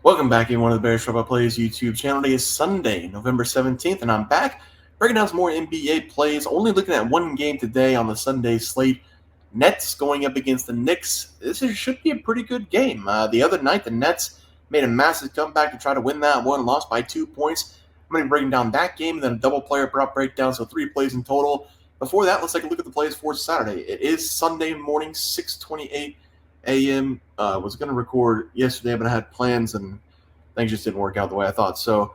Welcome back in one of the Bears Trouble Plays YouTube channel. Today is Sunday, November 17th, and I'm back breaking down some more NBA plays. Only looking at one game today on the Sunday slate. Nets going up against the Knicks. Should be a pretty good game. The other night, the Nets made a massive comeback to try to win that one, lost by 2 points. I'm going to be breaking down that game and then a double player prop breakdown, so 3 plays in total. Before that, let's take a look at the plays for Saturday. It is Sunday morning, 6:28 a.m. Was going to record yesterday, but I had plans and things just didn't work out the way I thought. So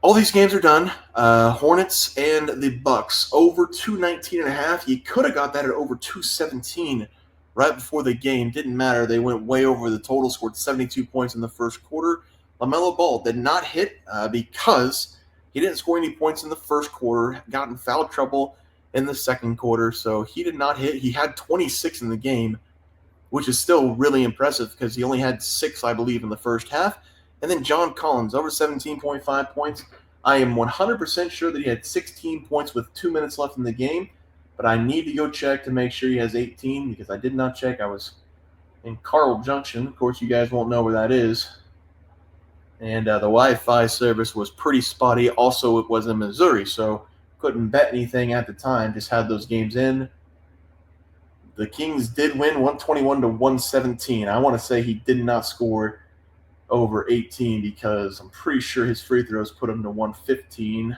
all these games are done. Hornets and the Bucks over 219.5. You could have got that at over 217 right before the game. Didn't matter. They went way over the total, scored 72 points in the first quarter. LaMelo Ball did not hit because he didn't score any points in the first quarter, got in foul trouble in the second quarter, so he did not hit. He had 26 in the game, which is still really impressive because he only had 6, I believe, in the first half. And then John Collins, over 17.5 points. I am 100% sure that he had 16 points with 2 minutes left in the game, but I need to go check to make sure he has 18 because I did not check. I was in Carl Junction. Of course, you guys won't know where that is. And the Wi-Fi service was pretty spotty. Also, it was in Missouri, so couldn't bet anything at the time. Just had those games in. The Kings did win 121-117. I want to say he did not score over 18 because I'm pretty sure his free throws put him to 115.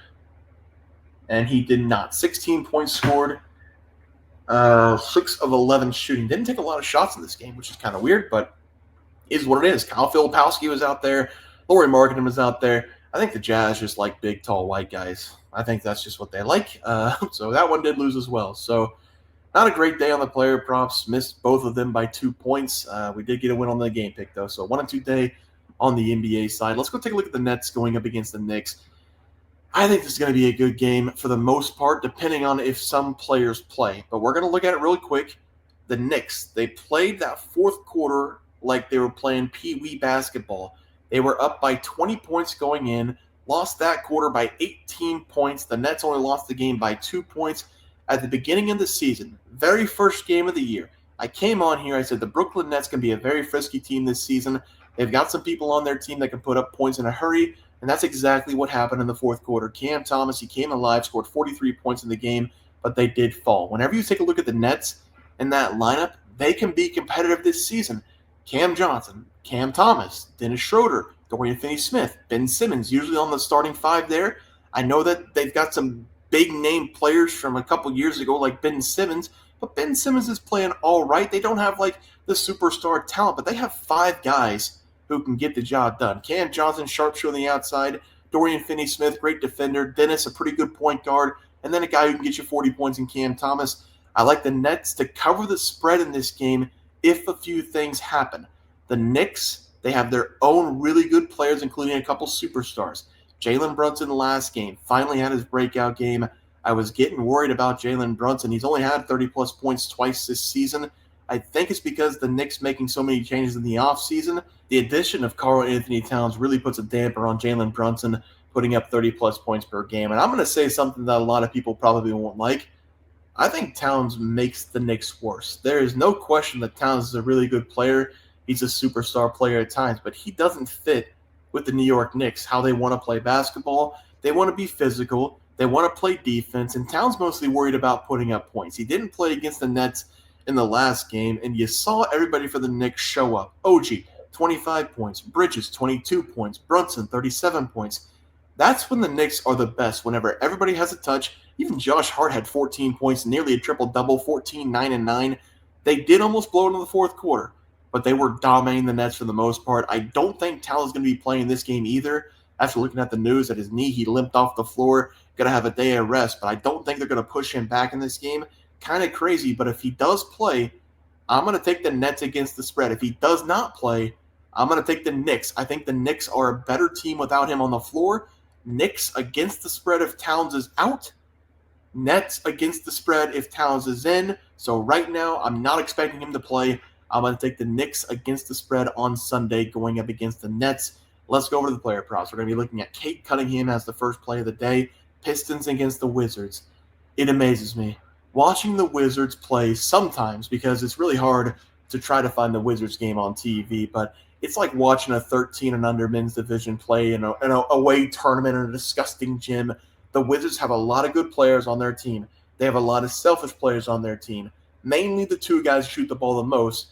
And he did not. 16 points scored, 6 of 11 shooting. Didn't take a lot of shots in this game, which is kind of weird, but is what it is. Kyle Filipowski was out there. Lauri Markkanen was out there. I think the Jazz just like big, tall, white guys. I think that's just what they like. So that one did lose as well. So not a great day on the player props. Missed both of them by 2 points. We did get a win on the game pick, though. So 1-2 day on the NBA side. Let's go take a look at the Nets going up against the Knicks. I think this is going to be a good game for the most part, depending on if some players play. But we're going to look at it really quick. The Knicks, they played that fourth quarter like they were playing Pee-wee basketball. They were up by 20 points going in, lost that quarter by 18 points. The Nets only lost the game by 2 points at the beginning of the season. Very first game of the year. I came on here, I said the Brooklyn Nets can be a very frisky team this season. They've got some people on their team that can put up points in a hurry, and that's exactly what happened in the fourth quarter. Cam Thomas, he came alive, scored 43 points in the game, but they did fall. Whenever you take a look at the Nets in that lineup, they can be competitive this season. Cam Johnson, Cam Thomas, Dennis Schroeder, Dorian Finney-Smith, Ben Simmons, usually on the starting 5 there. I know that they've got some big-name players from a couple years ago like Ben Simmons, but Ben Simmons is playing all right. They don't have, like, the superstar talent, but they have 5 guys who can get the job done. Cam Johnson, sharpshooter on the outside. Dorian Finney-Smith, great defender. Dennis, a pretty good point guard. And then a guy who can get you 40 points in Cam Thomas. I like the Nets to cover the spread in this game if a few things happen. The Knicks, they have their own really good players, including a couple superstars. Jalen Brunson last game finally had his breakout game. I was getting worried about Jalen Brunson. He's only had 30-plus points twice this season. I think it's because the Knicks making so many changes in the offseason. The addition of Karl Anthony Towns really puts a damper on Jalen Brunson, putting up 30-plus points per game. And I'm going to say something that a lot of people probably won't like. I think Towns makes the Knicks worse. There is no question that Towns is a really good player. He's a superstar player at times, but he doesn't fit with the New York Knicks, how they want to play basketball. They want to be physical. They want to play defense, and Towns mostly worried about putting up points. He didn't play against the Nets in the last game, and you saw everybody for the Knicks show up. OG, 25 points. Bridges, 22 points. Brunson, 37 points. That's when the Knicks are the best, whenever everybody has a touch. Even Josh Hart had 14 points, nearly a triple-double, 14, 9, and 9. They did almost blow it in the fourth quarter, but they were dominating the Nets for the most part. I don't think Towns is going to be playing this game either. After looking at the news, at his knee, he limped off the floor, going to have a day of rest, but I don't think they're going to push him back in this game. Kind of crazy, but if he does play, I'm going to take the Nets against the spread. If he does not play, I'm going to take the Knicks. I think the Knicks are a better team without him on the floor. Knicks against the spread if Towns is out. Nets against the spread if Towns is in. So right now, I'm not expecting him to play. I'm going to take the Knicks against the spread on Sunday going up against the Nets. Let's go over to the player props. We're going to be looking at Kate Cunningham as the first play of the day. Pistons against the Wizards. It amazes me watching the Wizards play sometimes because it's really hard to try to find the Wizards game on TV, but it's like watching a 13 and under men's division play in a away tournament in a disgusting gym. The Wizards have a lot of good players on their team. They have a lot of selfish players on their team, mainly the two guys who shoot the ball the most,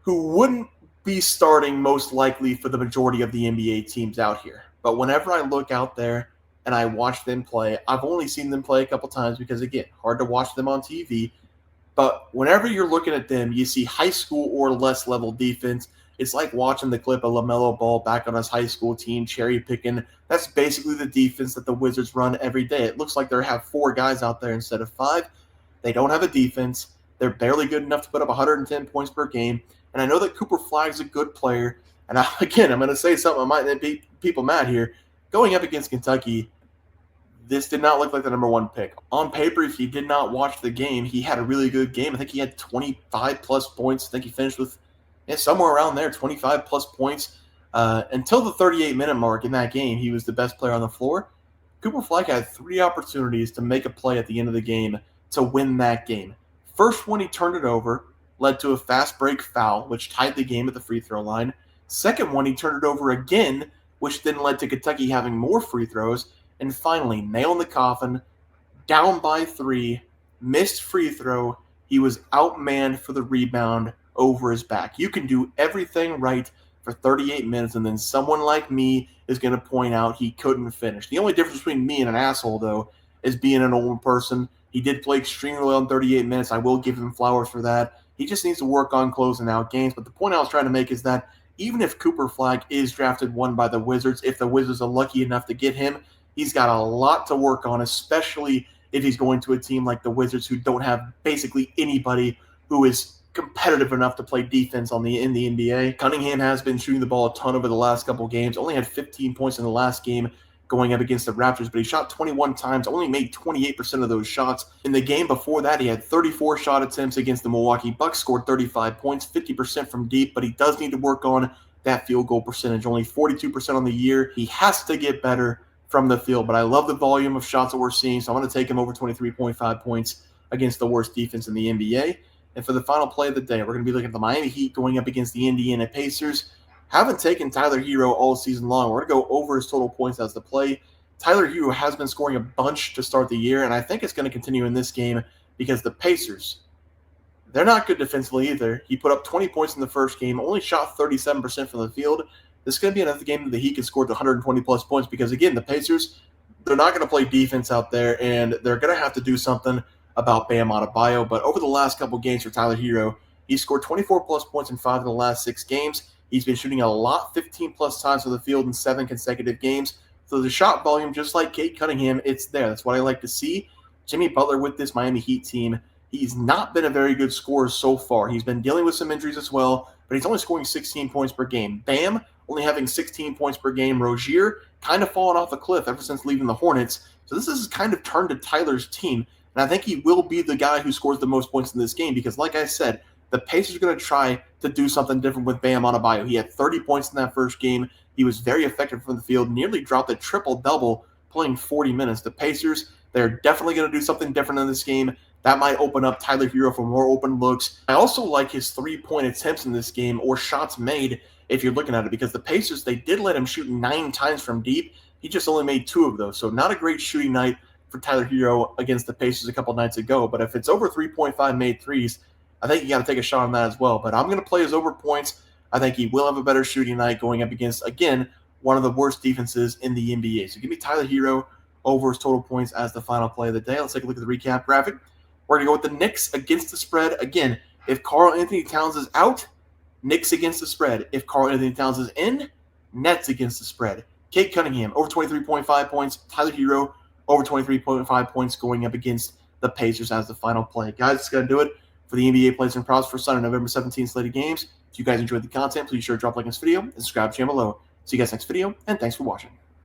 who wouldn't be starting most likely for the majority of the NBA teams out here. But whenever I look out there and I watch them play, I've only seen them play a couple times because, again, hard to watch them on TV. But whenever you're looking at them, you see high school or less level defense. It's like watching the clip of LaMelo Ball back on his high school team, cherry picking. That's basically the defense that the Wizards run every day. It looks like they have 4 guys out there instead of 5. They don't have a defense. They're barely good enough to put up 110 points per game. And I know that Cooper Flagg's a good player. And again, I'm going to say something that might make people mad here. Going up against Kentucky, this did not look like the number 1 pick. On paper, if you did not watch the game, he had a really good game. I think he had 25-plus points. I think he finished with somewhere around there, 25-plus points. Until the 38-minute mark in that game, he was the best player on the floor. Cooper Flagg had 3 opportunities to make a play at the end of the game to win that game. First one, he turned it over, led to a fast break foul, which tied the game at the free throw line. Second one, he turned it over again, which then led to Kentucky having more free throws. And finally, nail in the coffin, down by 3, missed free throw. He was outmanned for the rebound over his back. You can do everything right for 38 minutes, and then someone like me is going to point out he couldn't finish. The only difference between me and an asshole, though, is being an old person. He did play extremely well in 38 minutes. I will give him flowers for that. He just needs to work on closing out games. But the point I was trying to make is that even if Cooper Flagg is drafted 1 by the Wizards, if the Wizards are lucky enough to get him, he's got a lot to work on, especially if he's going to a team like the Wizards who don't have basically anybody who is competitive enough to play defense in the NBA. Cunningham has been shooting the ball a ton over the last couple of games. Only had 15 points in the last game going up against the Raptors, but he shot 21 times, only made 28% of those shots. In the game before that, he had 34 shot attempts against the Milwaukee Bucks, scored 35 points, 50% from deep, but he does need to work on that field goal percentage, only 42% on the year. He has to get better from the field, but I love the volume of shots that we're seeing, so I'm going to take him over 23.5 points against the worst defense in the NBA. And for the final play of the day, we're going to be looking at the Miami Heat going up against the Indiana Pacers. Haven't taken Tyler Hero all season long. We're going to go over his total points as the play. Tyler Hero has been scoring a bunch to start the year, and I think it's going to continue in this game because the Pacers, they're not good defensively either. He put up 20 points in the first game, only shot 37% from the field. This is going to be another game that the Heat can score 120-plus points because, again, the Pacers, they're not going to play defense out there, and they're going to have to do something about Bam Adebayo. But over the last couple games for Tyler Hero, he scored 24-plus points in 5 of the last 6 games. He's been shooting a lot, 15-plus times from the field in 7 consecutive games. So the shot volume, just like Cade Cunningham, it's there. That's what I like to see. Jimmy Butler with this Miami Heat team, he's not been a very good scorer so far. He's been dealing with some injuries as well, but he's only scoring 16 points per game. Bam only having 16 points per game. Rozier kind of fallen off a cliff ever since leaving the Hornets. So this has kind of turned to Tyler's team, and I think he will be the guy who scores the most points in this game because, like I said, the Pacers are going to try to do something different with Bam Adebayo. He had 30 points in that first game. He was very effective from the field, nearly dropped a triple-double playing 40 minutes. The Pacers, they're definitely going to do something different in this game. That might open up Tyler Hero for more open looks. I also like his 3-point attempts in this game, or shots made, if you're looking at it, because the Pacers, they did let him shoot 9 times from deep. He just only made 2 of those. So not a great shooting night for Tyler Hero against the Pacers a couple nights ago. But if it's over 3.5 made threes, I think you got to take a shot on that as well. But I'm going to play his over points. I think he will have a better shooting night going up against, again, one of the worst defenses in the NBA. So give me Tyler Hero over his total points as the final play of the day. Let's take a look at the recap graphic. We're going to go with the Knicks against the spread. Again, if Karl Anthony Towns is out, Knicks against the spread. If Karl Anthony Towns is in, Nets against the spread. Cade Cunningham over 23.5 points. Tyler Hero over 23.5 points going up against the Pacers as the final play. Guys, it's going to do it for the NBA plays and props for Sunday, November 17th slated games. If you guys enjoyed the content, please sure to drop a like on this video and subscribe to the channel below. See you guys next video, and thanks for watching.